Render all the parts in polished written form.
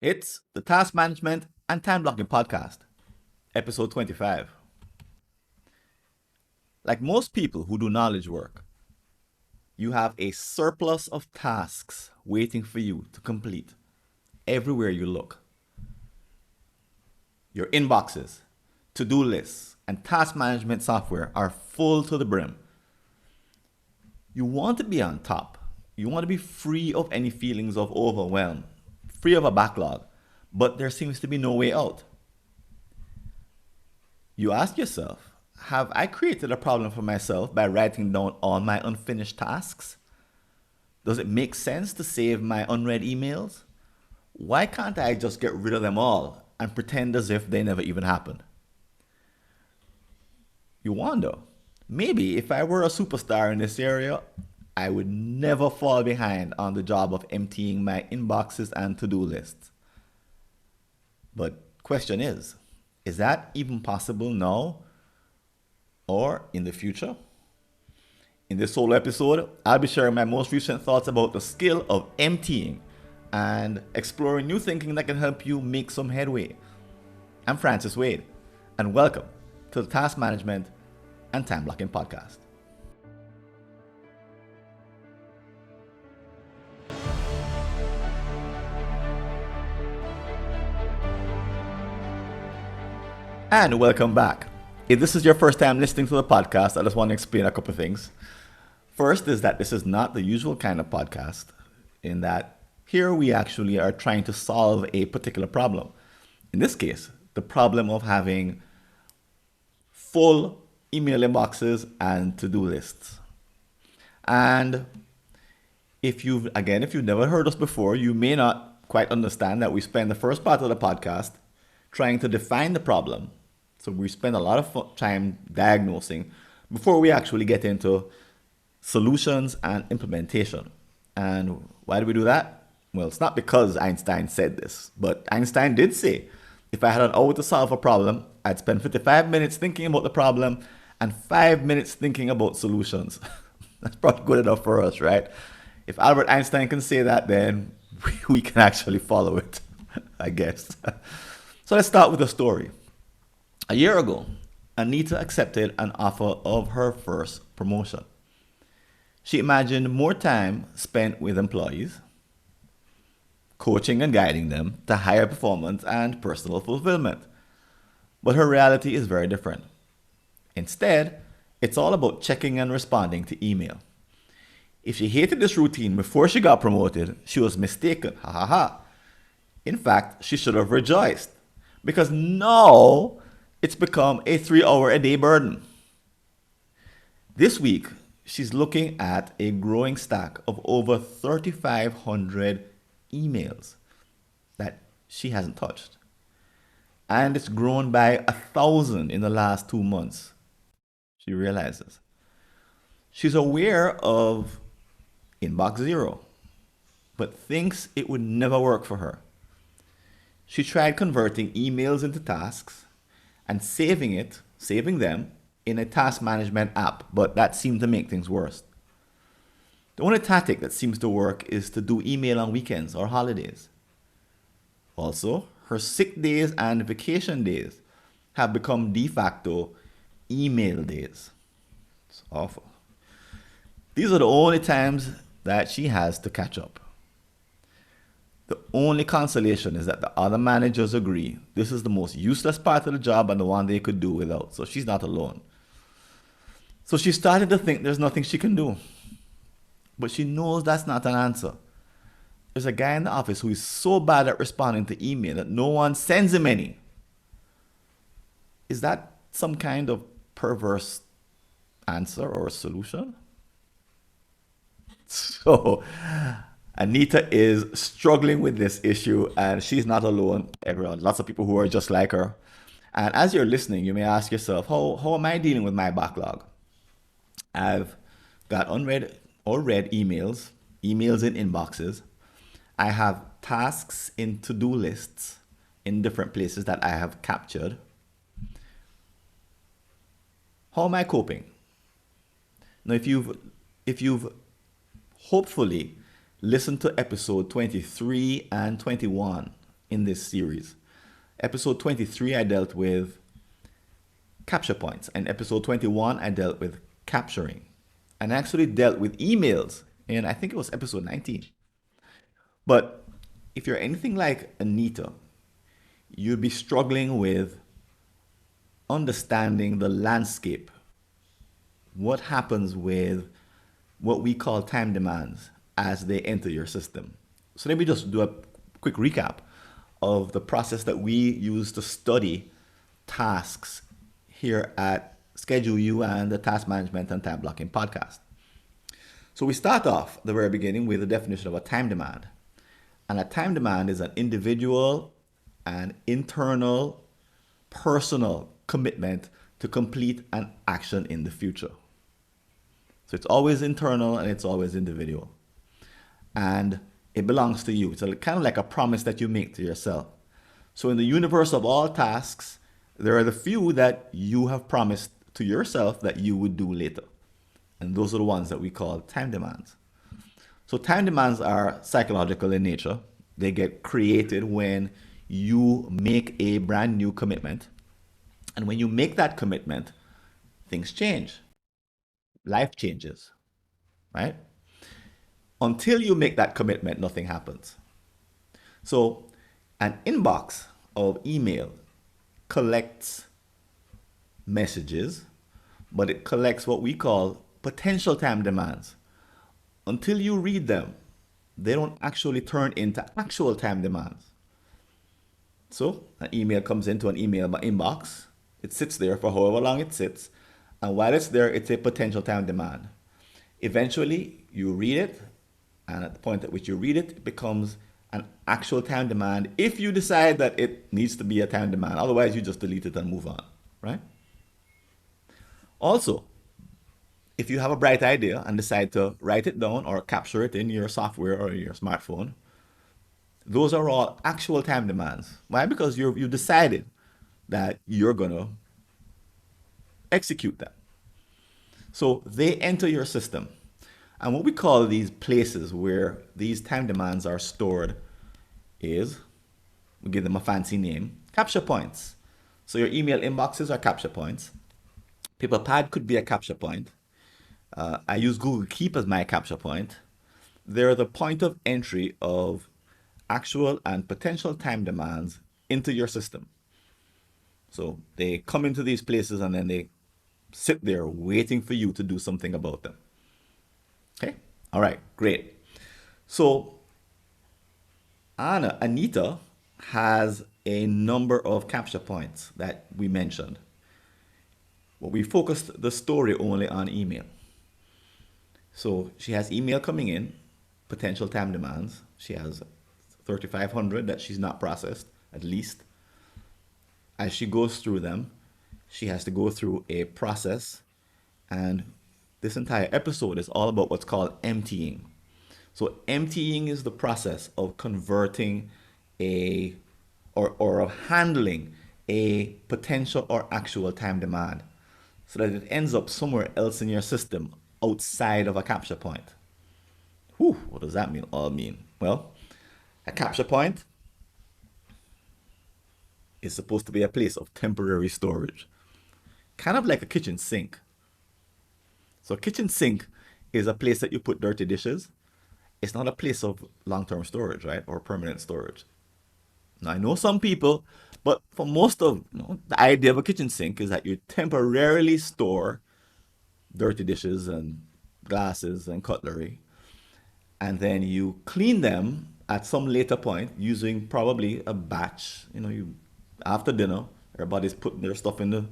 It's the Task Management and Time Blocking Podcast, episode 25. Like most people who do knowledge work, you have a surplus of tasks waiting for you to complete everywhere you look. Your inboxes, to do lists, and task management software are full to the brim. You want to be on top. You want to be free of any feelings of overwhelm, free of a backlog, but there seems to be no way out. You ask yourself, have I created a problem for myself by writing down all my unfinished tasks? Does it make sense to save my unread emails? Why can't I just get rid of them all and pretend as if they never even happened? You wonder, maybe if I were a superstar in this area, I would never fall behind on the job of emptying my inboxes and to-do lists. But question is that even possible now or in the future? In this solo episode, I'll be sharing my most recent thoughts about the skill of emptying and exploring new thinking that can help you make some headway. I'm Francis Wade, and welcome to the Task Management and Time Blocking Podcast. And welcome back. If this is your first time listening to the podcast, I just want to explain a couple of things. First is that this is not the usual kind of podcast, in that here we actually are trying to solve a particular problem. In this case, the problem of having full email inboxes and to-do lists. And if you've never heard us before, you may not quite understand that we spend the first part of the podcast trying to define the problem. So we spend a lot of time diagnosing before we actually get into solutions and implementation. And why do we do that? Well, it's not because Einstein said this, but Einstein did say, if I had an hour to solve a problem, I'd spend 55 minutes thinking about the problem and 5 minutes thinking about solutions. That's probably good enough for us, right? If Albert Einstein can say that, then we can actually follow it, I guess. So let's start with a story. A year ago, Anita accepted an offer of her first promotion. She imagined more time spent with employees, coaching and guiding them to higher performance and personal fulfillment. But her reality is very different. Instead, it's all about checking and responding to email. If she hated this routine before she got promoted, she was mistaken. Ha ha ha. In fact, she should have rejoiced, because now it's become a 3-hour-a-day burden. This week, she's looking at a growing stack of over 3,500 emails that she hasn't touched. And it's grown by 1,000 in the last 2 months, she realizes. She's aware of inbox zero, but thinks it would never work for her. She tried converting emails into tasks and saving them in a task management app, but that seemed to make things worse. The only tactic that seems to work is to do email on weekends or holidays. Also, her sick days and vacation days have become de facto email days. It's awful. These are the only times that she has to catch up. The only consolation is that the other managers agree this is the most useless part of the job and the one they could do without. So she's not alone. So she's starting to think there's nothing she can do. But she knows that's not an answer. There's a guy in the office who is so bad at responding to email that no one sends him any. Is that some kind of perverse answer or solution? So Anita is struggling with this issue, and she's not alone. Lots of people who are just like her. And as you're listening, you may ask yourself, how am I dealing with my backlog? I've got unread or read emails in inboxes. I have tasks in to-do lists in different places that I have captured. How am I coping? Now, if you've hopefully listen to episode 23 and 21 in this series. Episode 23, I dealt with capture points. And episode 21, I dealt with capturing. And I actually dealt with emails in, I think it was episode 19. But if you're anything like Anita, you'd be struggling with understanding the landscape. What happens with what we call time demands as they enter your system? So let me just do a quick recap of the process that we use to study tasks here at Schedule U and the Task Management and Time Blocking podcast. So we start off at the very beginning with the definition of a time demand. And a time demand is an individual and internal personal commitment to complete an action in the future. So it's always internal and it's always individual. And it belongs to you. It's kind of like a promise that you make to yourself. So in the universe of all tasks, there are the few that you have promised to yourself that you would do later. And those are the ones that we call time demands. So time demands are psychological in nature. They get created when you make a brand new commitment. And when you make that commitment, things change. Life changes, right? Until you make that commitment, nothing happens. So an inbox of email collects messages, but it collects what we call potential time demands. Until you read them, they don't actually turn into actual time demands. So an email comes into an email inbox. It sits there for however long it sits. And while it's there, it's a potential time demand. Eventually, you read it. And at the point at which you read it, it becomes an actual time demand if you decide that it needs to be a time demand. Otherwise, you just delete it and move on, right? Also, if you have a bright idea and decide to write it down or capture it in your software or your smartphone, those are all actual time demands. Why? Because you decided that you're going to execute them. So they enter your system. And what we call these places where these time demands are stored is, we give them a fancy name, capture points. So your email inboxes are capture points. Paperpad could be a capture point. I use Google Keep as my capture point. They're the point of entry of actual and potential time demands into your system. So they come into these places and then they sit there waiting for you to do something about them. Okay, all right, great. So Anita has a number of capture points that we mentioned. Well, we focused the story only on email. So she has email coming in, potential time demands. She has 3,500 that she's not processed, at least. As she goes through them, she has to go through a process. And this entire episode is all about what's called emptying. So emptying is the process of converting or of handling a potential or actual time demand so that it ends up somewhere else in your system outside of a capture point. Whew, what does that all mean? Well, a capture point is supposed to be a place of temporary storage, kind of like a kitchen sink. So a kitchen sink is a place that you put dirty dishes. It's not a place of long-term storage, right? Or permanent storage. Now, I know some people, but for most of the idea of a kitchen sink is that you temporarily store dirty dishes and glasses and cutlery, and then you clean them at some later point using probably a batch. You after dinner, everybody's putting their stuff in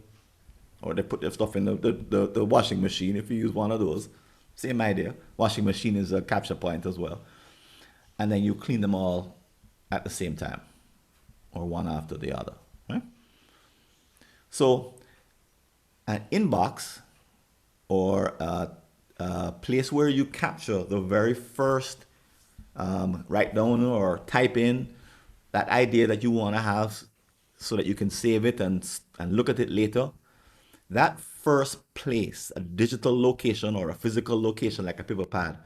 or they put their stuff in the washing machine if you use one of those. Same idea. Washing machine is a capture point as well. And then you clean them all at the same time or one after the other. Right? So an inbox or a place where you capture the very first write down or type in that idea that you want to have so that you can save it and look at it later. That first place, a digital location or a physical location like a paper pad,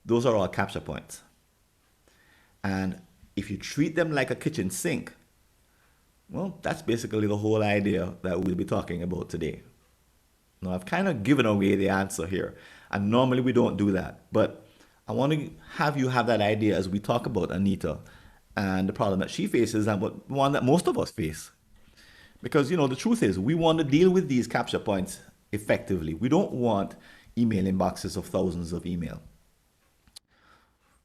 those are all capture points. And if you treat them like a kitchen sink, well, that's basically the whole idea that we'll be talking about today. Now, I've kind of given away the answer here, and normally we don't do that, but I want to have you have that idea as we talk about Anita and the problem that she faces and what one that most of us face. Because, the truth is, we want to deal with these capture points effectively. We don't want email inboxes of thousands of email.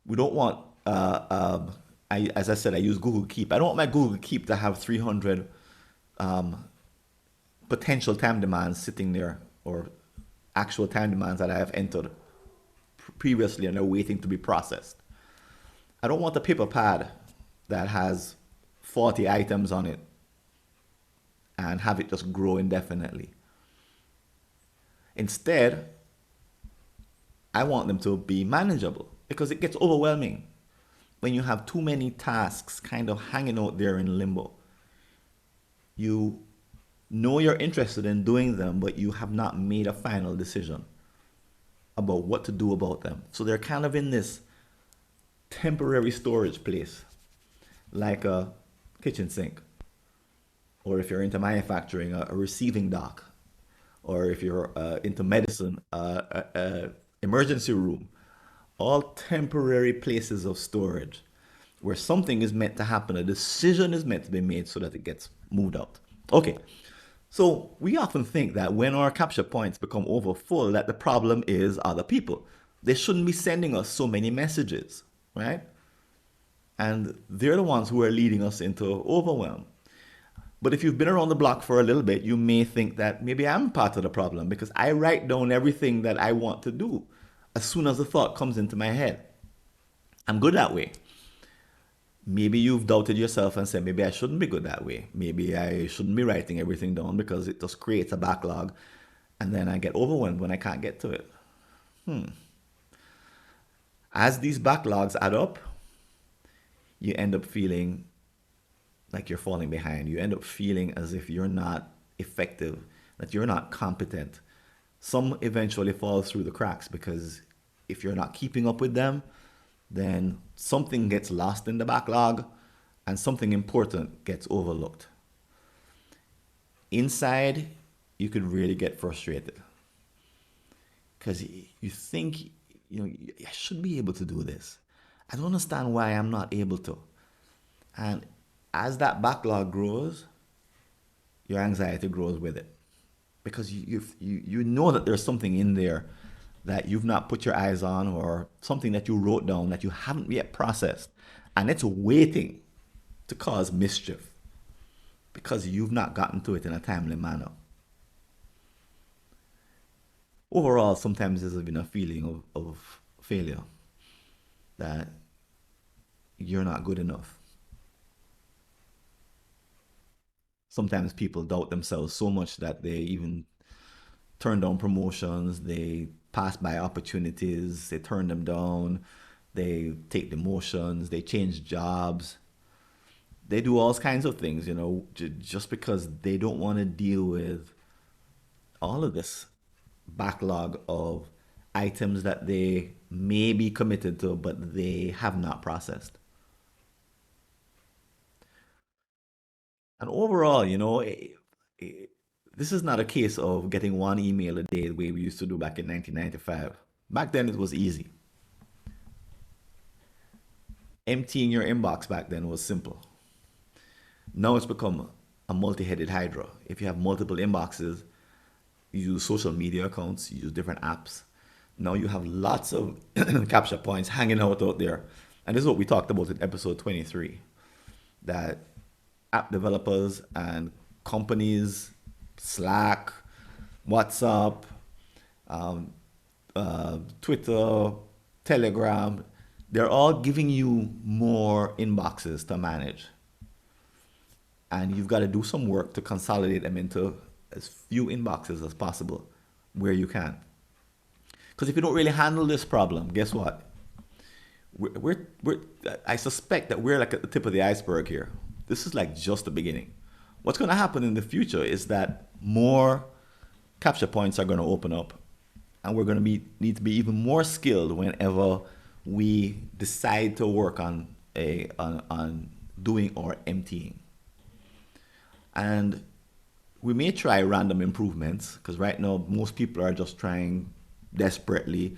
We don't want, as I said, I use Google Keep. I don't want my Google Keep to have 300 potential time demands sitting there, or actual time demands that I have entered previously and are waiting to be processed. I don't want a paper pad that has 40 items on it and have it just grow indefinitely. Instead, I want them to be manageable because it gets overwhelming when you have too many tasks kind of hanging out there in limbo. You know you're interested in doing them, but you have not made a final decision about what to do about them. So they're kind of in this temporary storage place, like a kitchen sink, or if you're into manufacturing, a receiving dock, or if you're into medicine, emergency room, all temporary places of storage where something is meant to happen, a decision is meant to be made so that it gets moved out. Okay, so we often think that when our capture points become over full, that the problem is other people. They shouldn't be sending us so many messages, right? And they're the ones who are leading us into overwhelm. But if you've been around the block for a little bit, you may think that maybe I'm part of the problem because I write down everything that I want to do as soon as the thought comes into my head. I'm good that way. Maybe you've doubted yourself and said, maybe I shouldn't be good that way. Maybe I shouldn't be writing everything down because it just creates a backlog and then I get overwhelmed when I can't get to it. As these backlogs add up, you end up feeling like you're falling behind. You end up feeling as if you're not effective, that you're not competent. Some eventually fall through the cracks because if you're not keeping up with them, then something gets lost in the backlog and something important gets overlooked. Inside, you could really get frustrated because you think, I should be able to do this. I don't understand why I'm not able to. And as that backlog grows, your anxiety grows with it because you know that there's something in there that you've not put your eyes on, or something that you wrote down that you haven't yet processed, and it's waiting to cause mischief because you've not gotten to it in a timely manner. Overall, sometimes there's been a feeling of failure, that you're not good enough. Sometimes people doubt themselves so much that they even turn down promotions, they pass by opportunities, they turn them down, they take demotions, they change jobs, they do all kinds of things, just because they don't want to deal with all of this backlog of items that they may be committed to, but they have not processed. And overall, this is not a case of getting one email a day the way we used to do back in 1995. Back then, it was easy. Emptying your inbox back then was simple. Now it's become a multi-headed hydra. If you have multiple inboxes, you use social media accounts, you use different apps. Now you have lots of capture points hanging out there. And this is what we talked about in episode 23, that app developers and companies, Slack, WhatsApp, um, Twitter, Telegram, they're all giving you more inboxes to manage. And you've got to do some work to consolidate them into as few inboxes as possible where you can. Because if you don't really handle this problem, guess what? We're, I suspect that we're like at the tip of the iceberg here. This is like just the beginning. What's going to happen in the future is that more capture points are going to open up, and need to be even more skilled whenever we decide to work on on doing or emptying. And we may try random improvements because right now most people are just trying desperately.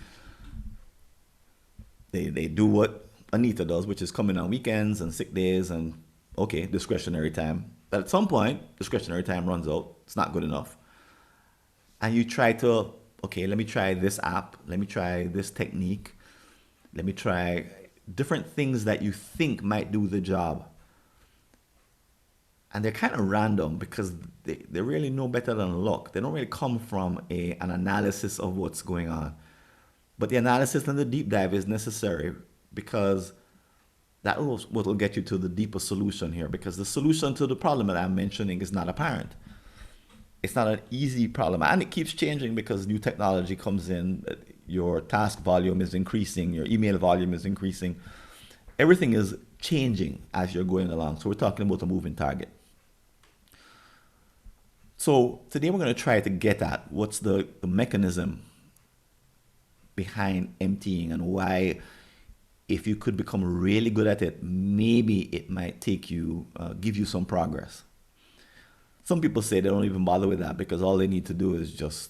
They do what Anita does, which is coming on weekends and sick days and okay, discretionary time. But at some point, discretionary time runs out. It's not good enough. And you try to, okay, let me try this app, let me try this technique, let me try different things that you think might do the job. And they're kind of random because they really know better than luck. They don't really come from an analysis of what's going on. But the analysis and the deep dive is necessary because that will what will get you to the deeper solution here. Because the solution to the problem that I'm mentioning is not apparent. It's not an easy problem, and it keeps changing because new technology comes in. Your task volume is increasing, your email volume is increasing. Everything is changing as you're going along. So we're talking about a moving target. So today we're going to try to get at what's the mechanism behind emptying and why, if you could become really good at it, maybe it might take you, give you some progress. Some people say they don't even bother with that because all they need to do is just,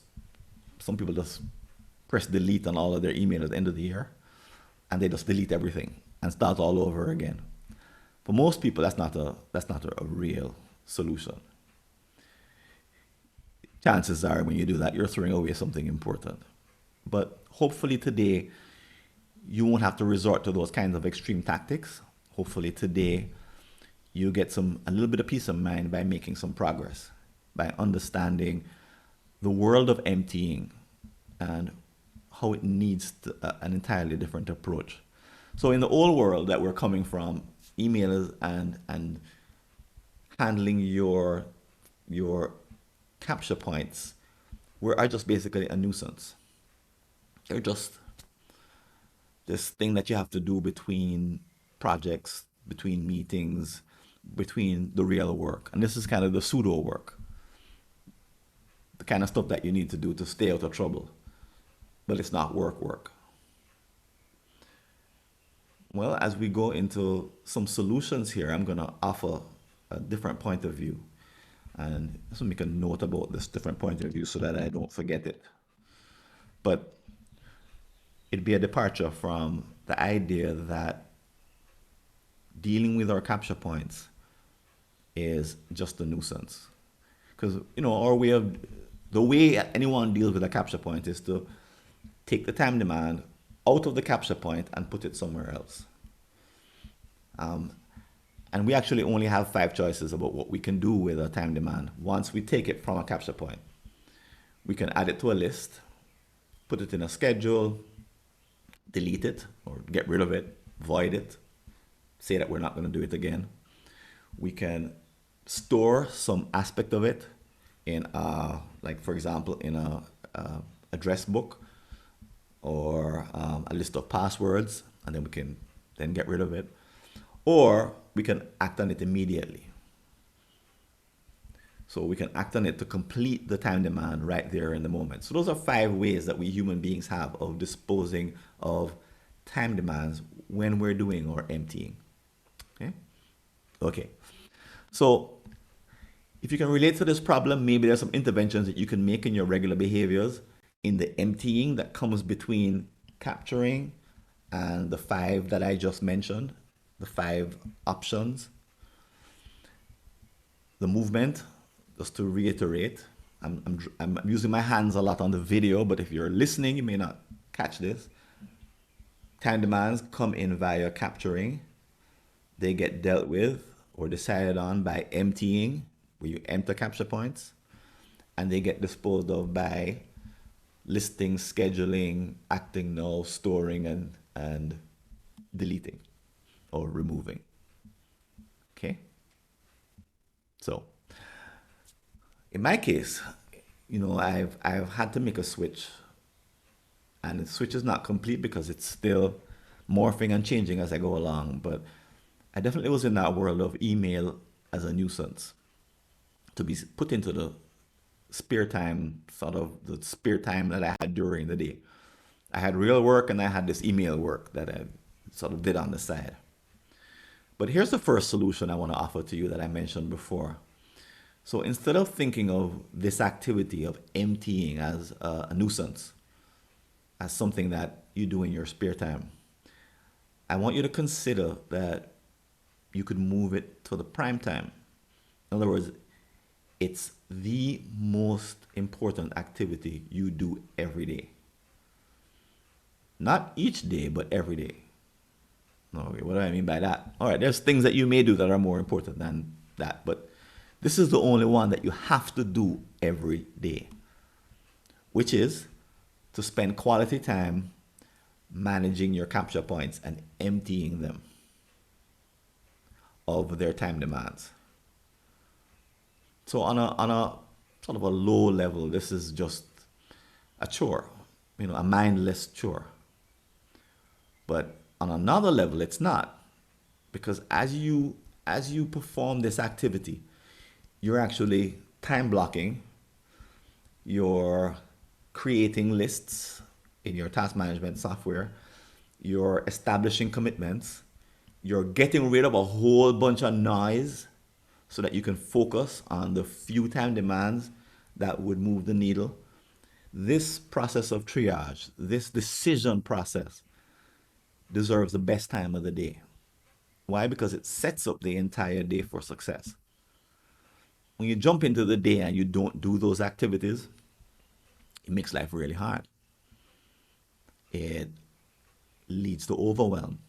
some people just press delete on all of their email at the end of the year and they just delete everything and start all over again. For most people, that's not a real solution. Chances are when you do that, you're throwing away something important. But hopefully today, you won't have to resort to those kinds of extreme tactics. Hopefully today, you get a little bit of peace of mind by making some progress, by understanding the world of emptying and how it needs an entirely different approach. So in the old world that we're coming from, emails and handling your capture points are just basically a nuisance. They're just this thing that you have to do between projects, between meetings, between the real work. And this is kind of the pseudo work, the kind of stuff that you need to do to stay out of trouble. But it's not work. Well, as we go into some solutions here, I'm going to offer a different point of view. And let's make a note about this different point of view so that I don't forget it. But it'd be a departure from the idea that dealing with our capture points is just a nuisance. Because, the way anyone deals with a capture point is to take the time demand out of the capture point and put it somewhere else. Um, and we actually only have 5 choices about what we can do with a time demand once we take it from a capture point. We can add it to a list, put it in a schedule, delete it or get rid of it, void it, say that we're not going to do it again. We can store some aspect of it in, like for example, in a address book or a list of passwords, and then we can then get rid of it. Or we can act on it immediately. So we can act on it to complete the time demand right there in the moment. So those are 5 ways that we human beings have of disposing of time demands when we're doing or emptying. Okay? Okay. So if you can relate to this problem, maybe there's some interventions that you can make in your regular behaviors in the emptying that comes between capturing and the 5 that I just mentioned, the 5 options. The movement, just to reiterate, I'm using my hands a lot on the video, but if you're listening, you may not catch this. Time demands come in via capturing. They get dealt with or decided on by emptying, where you enter capture points, and they get disposed of by listing, scheduling, acting now, storing, and deleting or removing. Okay? So, in my case, I've had to make a switch, and the switch is not complete because it's still morphing and changing as I go along. But I definitely was in that world of email as a nuisance to be put into the spare time, sort of the spare time that I had during the day. I had real work and I had this email work that I sort of did on the side. But here's the first solution I want to offer to you that I mentioned before. So instead of thinking of this activity of emptying as a nuisance, as something that you do in your spare time, I want you to consider that you could move it to the prime time. In other words, it's the most important activity you do every day. Not each day, but every day. Okay, what do I mean by that? All right, there's things that you may do that are more important than that, but this is the only one that you have to do every day, which is to spend quality time managing your capture points and emptying them of their time demands. So on a sort of a low level, this is just a chore, a mindless chore. But on another level, it's not, because as you perform this activity, you're actually time blocking, you're creating lists in your task management software, you're establishing commitments, you're getting rid of a whole bunch of noise so that you can focus on the few time demands that would move the needle. This process of triage, this decision process, deserves the best time of the day. Why? Because it sets up the entire day for success. When you jump into the day and you don't do those activities, it makes life really hard. It leads to overwhelm.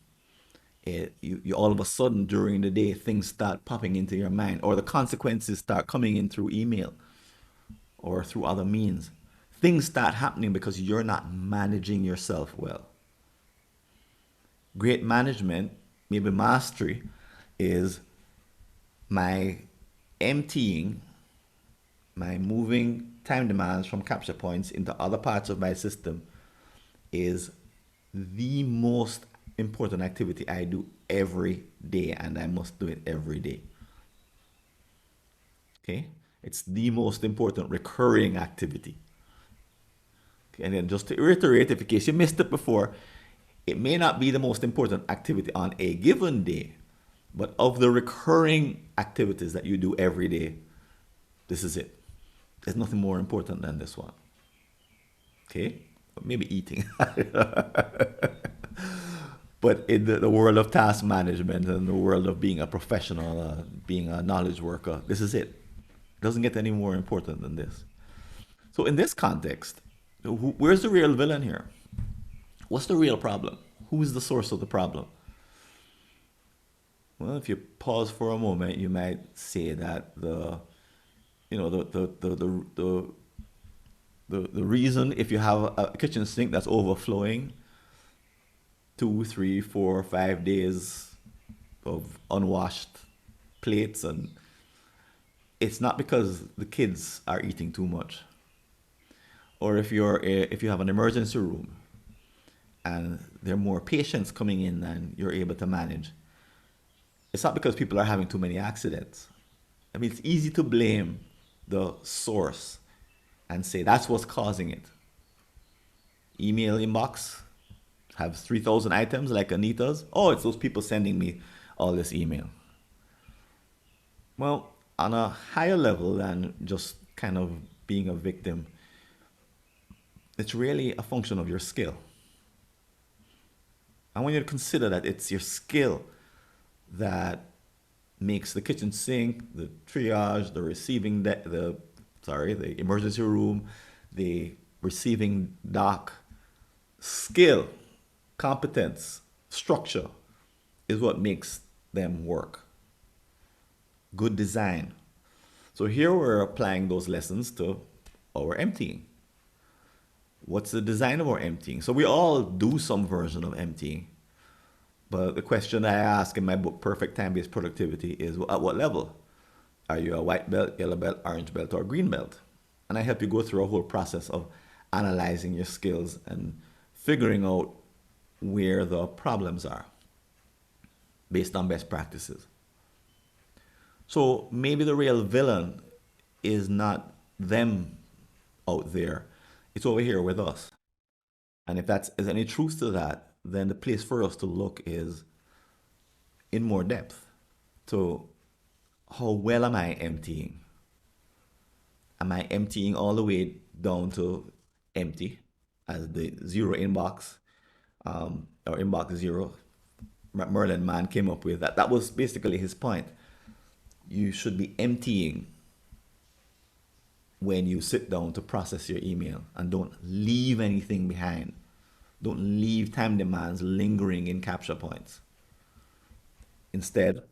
You all of a sudden during the day, things start popping into your mind, or the consequences start coming in through email or through other means. Things start happening because you're not managing yourself well. Great management, maybe mastery, is my emptying, my moving time demands from capture points into other parts of my system is the most important activity I do every day, and I must do it every day. Okay? It's the most important recurring activity. Okay? And then just to reiterate, if in case you missed it before, it may not be the most important activity on a given day, but of the recurring activities that you do every day, this is it. There's nothing more important than this one. Okay? Maybe eating. But in the world of task management and the world of being a professional, being a knowledge worker, this is it. It doesn't get any more important than this. So in this context, where's the real villain here? What's the real problem? Who is the source of the problem? Well, if you pause for a moment, you might say that you know, the reason, if you have a kitchen sink that's overflowing 2, 3, 4, 5 days of unwashed plates, and it's not because the kids are eating too much, or if you have an emergency room and there are more patients coming in than you're able to manage, it's not because people are having too many accidents. I mean, it's easy to blame the source and say that's what's causing it. Email inbox have 3,000 items like Anita's. Oh, it's those people sending me all this email. Well, on a higher level than just kind of being a victim, it's really a function of your skill. I want you to consider that it's your skill that makes the kitchen sink, the triage, the receiving the emergency room, the receiving dock. Skill, competence, structure is what makes them work. Good design. So here we're applying those lessons to our emptying. What's the design of our emptying? So we all do some version of emptying. But the question I ask in my book, Perfect Time-Based Productivity, is at what level? Are you a white belt, yellow belt, orange belt, or green belt? And I help you go through a whole process of analyzing your skills and figuring out where the problems are based on best practices. So maybe the real villain is not them out there, it's over here with us. And if that's is any truth to that, then the place for us to look is in more depth to how well am I emptying? Am I emptying all the way down to empty as the zero inbox, or inbox zero Merlin man came up with? That was basically his point. You should be emptying when you sit down to process your email, and don't leave anything behind. Don't leave time demands lingering in capture points. Instead,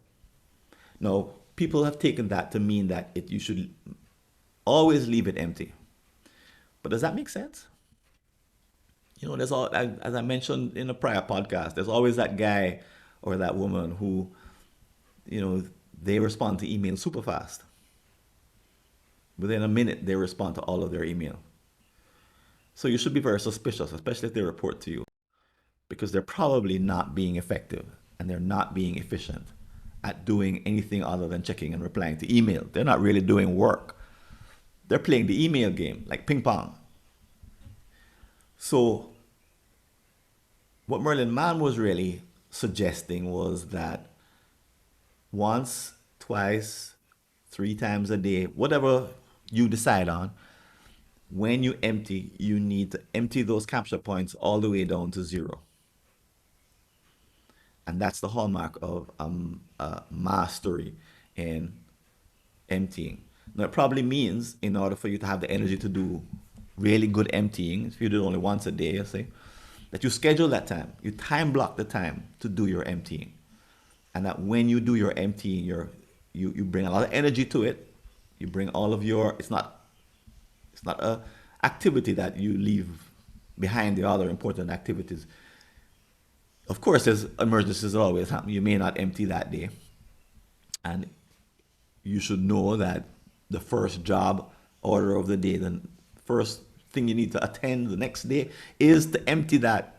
now people have taken that to mean that you should always leave it empty. But does that make sense? There's all, as I mentioned in a prior podcast, there's always that guy or that woman who, you know, they respond to email super fast. Within a minute, they respond to all of their email. So you should be very suspicious, especially if they report to you, because they're probably not being effective and they're not being efficient at doing anything other than checking and replying to email. They're not really doing work. They're playing the email game like ping pong. So what Merlin Mann was really suggesting was that once, twice, three times a day, whatever you decide on, when you empty, you need to empty those capture points all the way down to zero. And that's the hallmark of mastery in emptying. Now, it probably means in order for you to have the energy to do really good emptying, if you do it only once a day, I say, that you schedule that time, you time block the time to do your emptying. And that when you do your emptying, you bring a lot of energy to it. You bring all of your, it's not a activity that you leave behind the other important activities. Of course, there's emergencies that always happen. You may not empty that day. And you should know that the first job order of the day, the first thing you need to attend the next day is to empty that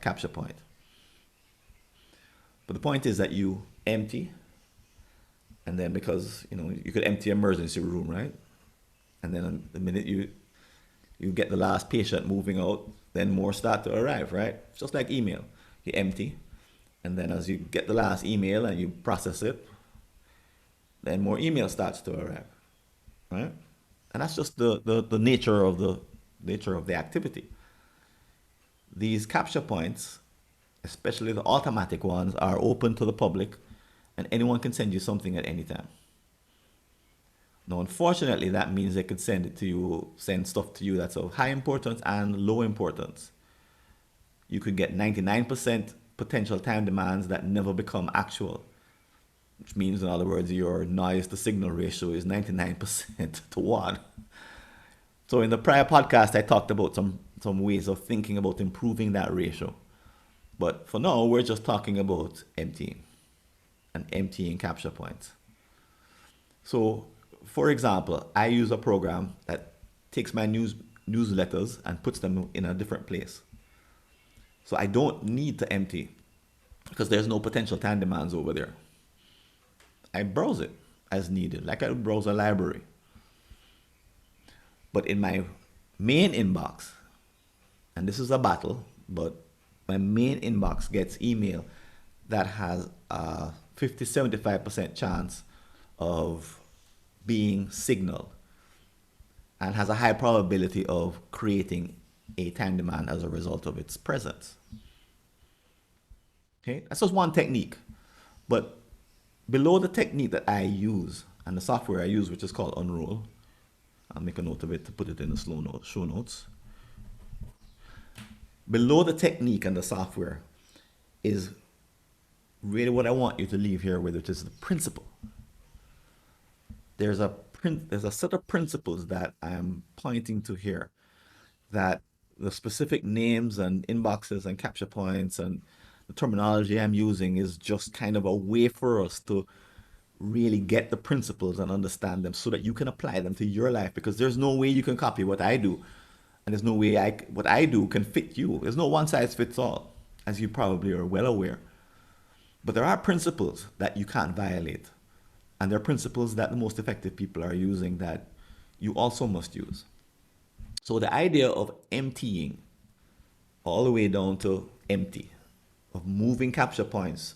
capture point. But the point is that you empty, and then because you could empty emergency room, right? And then the minute you get the last patient moving out, then more start to arrive, right? Just like email, you empty, and then as you get the last email and you process it, then more email starts to arrive, right? And that's just the nature of the activity. These capture points, especially the automatic ones, are open to the public, and anyone can send you something at any time. Now, unfortunately, that means they could send stuff to you that's of high importance and low importance. You could get 99% potential time demands that never become actual, which means, in other words, your noise to signal ratio is 99% to 1. So in the prior podcast, I talked about some ways of thinking about improving that ratio. But for now, we're just talking about emptying and emptying capture points. So, for example, I use a program that takes my newsletters and puts them in a different place. So I don't need to empty because there's no potential time demands over there. I browse it as needed, like I would browse a library. But in my main inbox, and this is a battle, but my main inbox gets email that has a 50-75% chance of being signaled and has a high probability of creating a time demand as a result of its presence. Okay, that's just one technique. But below the technique that I use and the software I use, which is called Unroll, I'll make a note of it to put it in the show notes. Below the technique and the software is really what I want you to leave here with, which is the principle. There's a set of principles that I'm pointing to here, that the specific names and inboxes and capture points and the terminology I'm using is just kind of a way for us to really get the principles and understand them so that you can apply them to your life, because there's no way you can copy what I do, and there's no way what I do can fit you. There's no one size fits all, as you probably are well aware. But there are principles that you can't violate, and there are principles that the most effective people are using that you also must use. So the idea of emptying all the way down to empty, of moving capture points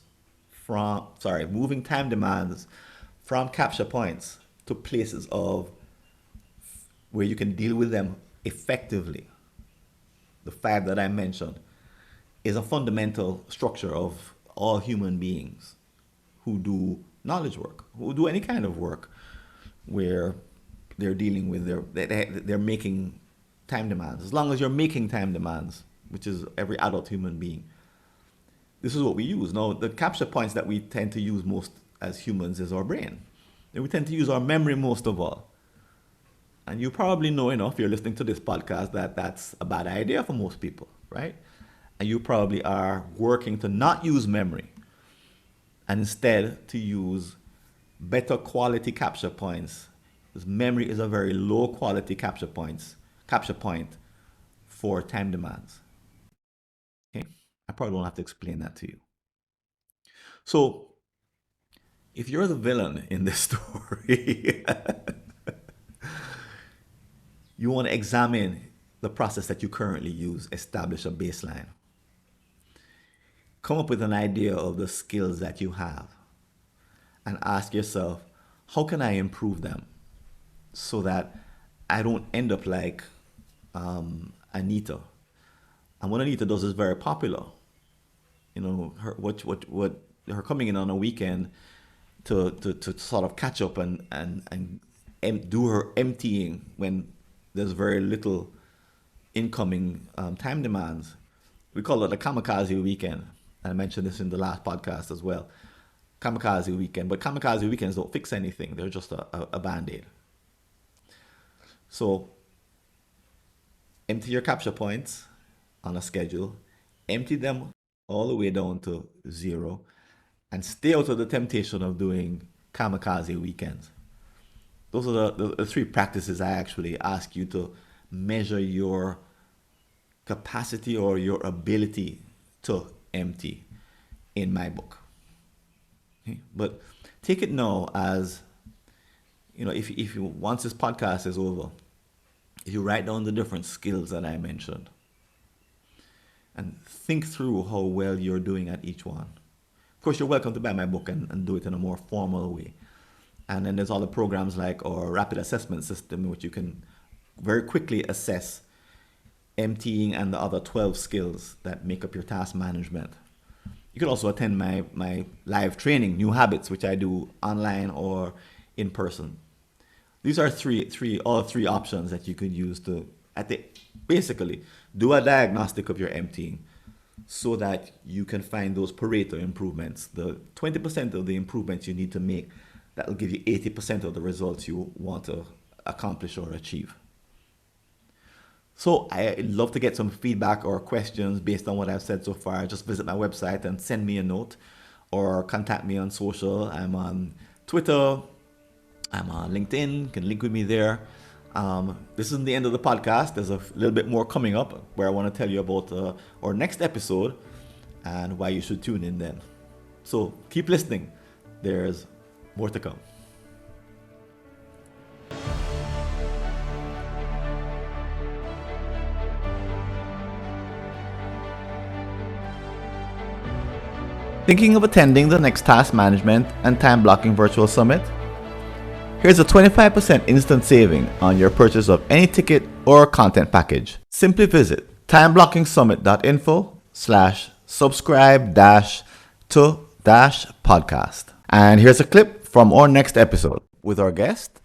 moving time demands from capture points to places of where you can deal with them effectively, the five that I mentioned, is a fundamental structure of all human beings who do knowledge work, who do any kind of work where they're dealing with they're making time demands. As long as you're making time demands, which is every adult human being, this is what we use. Now, the capture points that we tend to use most as humans is our brain. And we tend to use our memory most of all. And you probably know enough, if you're listening to this podcast, that that's a bad idea for most people, right? And you probably are working to not use memory and instead to use better quality capture points. Because memory is a very low quality capture point for time demands. Okay? I probably won't have to explain that to you. So if you're the villain in this story, you want to examine the process that you currently use, establish a baseline, come up with an idea of the skills that you have, and ask yourself, how can I improve them so that I don't end up like Anita? And what Anita does is very popular. You know, what her coming in on a weekend to sort of catch up and do her emptying when there's very little incoming time demands. We call it a kamikaze weekend. I mentioned this in the last podcast as well. Kamikaze weekend. But kamikaze weekends don't fix anything. They're just a band-aid. So empty your capture points on a schedule. Empty them all the way down to zero. And stay out of the temptation of doing kamikaze weekends. Those are the three practices I actually ask you to measure your capacity or your ability to empty in my book. Okay? But take it now as, you know, if you once this podcast is over, if you write down the different skills that I mentioned and think through how well you're doing at each one. Of course, you're welcome to buy my book and do it in a more formal way. And then there's all the programs like our rapid assessment system, in which you can very quickly assess emptying and the other 12 skills that make up your task management. You can also attend my live training, New Habits, which I do online or in person. These are all three options that you could use to basically do a diagnostic of your emptying so that you can find those Pareto improvements, the 20% of the improvements you need to make that will give you 80% of the results you want to accomplish or achieve. So I'd love to get some feedback or questions based on what I've said so far. Just visit my website and send me a note or contact me on social. I'm on Twitter. I'm on LinkedIn. You can link with me there. This isn't the end of the podcast. There's a little bit more coming up where I want to tell you about our next episode and why you should tune in then. So keep listening. There's more to come. Thinking of attending the next Task Management and Time Blocking Virtual Summit? Here's a 25% instant saving on your purchase of any ticket or content package. Simply visit timeblockingsummit.info/subscribe-to-podcast. And here's a clip from our next episode with our guest,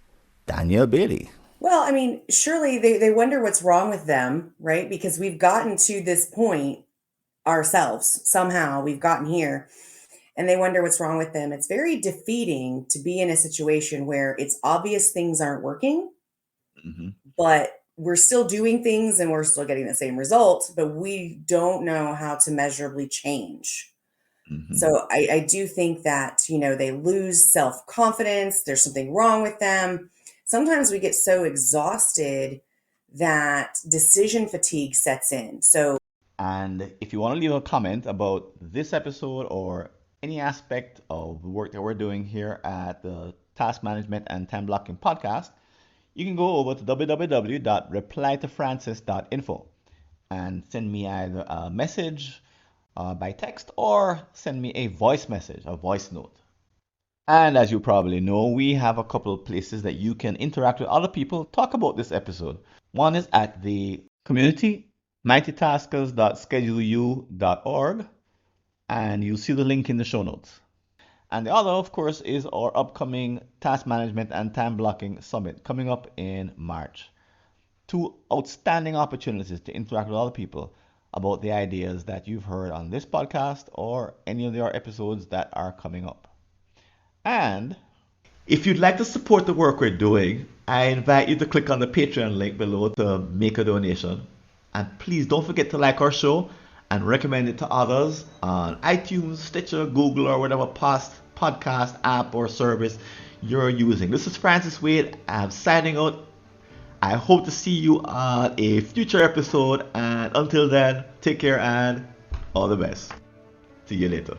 Danielle Bailey. Well, I mean, surely they wonder what's wrong with them, right? Because we've gotten to this point ourselves. Somehow we've gotten here and they wonder what's wrong with them. It's very defeating to be in a situation where it's obvious things aren't working, but we're still doing things and we're still getting the same result, but we don't know how to measurably change. So I do think that, they lose self-confidence. There's something wrong with them. Sometimes we get so exhausted that decision fatigue sets in. And if you want to leave a comment about this episode or any aspect of the work that we're doing here at the Task Management and Time Blocking Podcast, you can go over to www.replytofrancis.info and send me either a message by text or send me a voice message, a voice note. And as you probably know, we have a couple of places that you can interact with other people, talk about this episode. One is at the community, mightytaskers.scheduleu.org, and you'll see the link in the show notes. And the other, of course, is our upcoming Task Management and Time Blocking Summit coming up in March. Two outstanding opportunities to interact with other people about the ideas that you've heard on this podcast or any of our episodes that are coming up. And if you'd like to support the work we're doing, I invite you to click on the Patreon link below to make a donation. And please don't forget to like our show and recommend it to others on iTunes, Stitcher, Google, or whatever podcast app or service you're using. This is Francis Wade. I'm signing out. I hope to see you on a future episode. And until then, take care and all the best. See you later.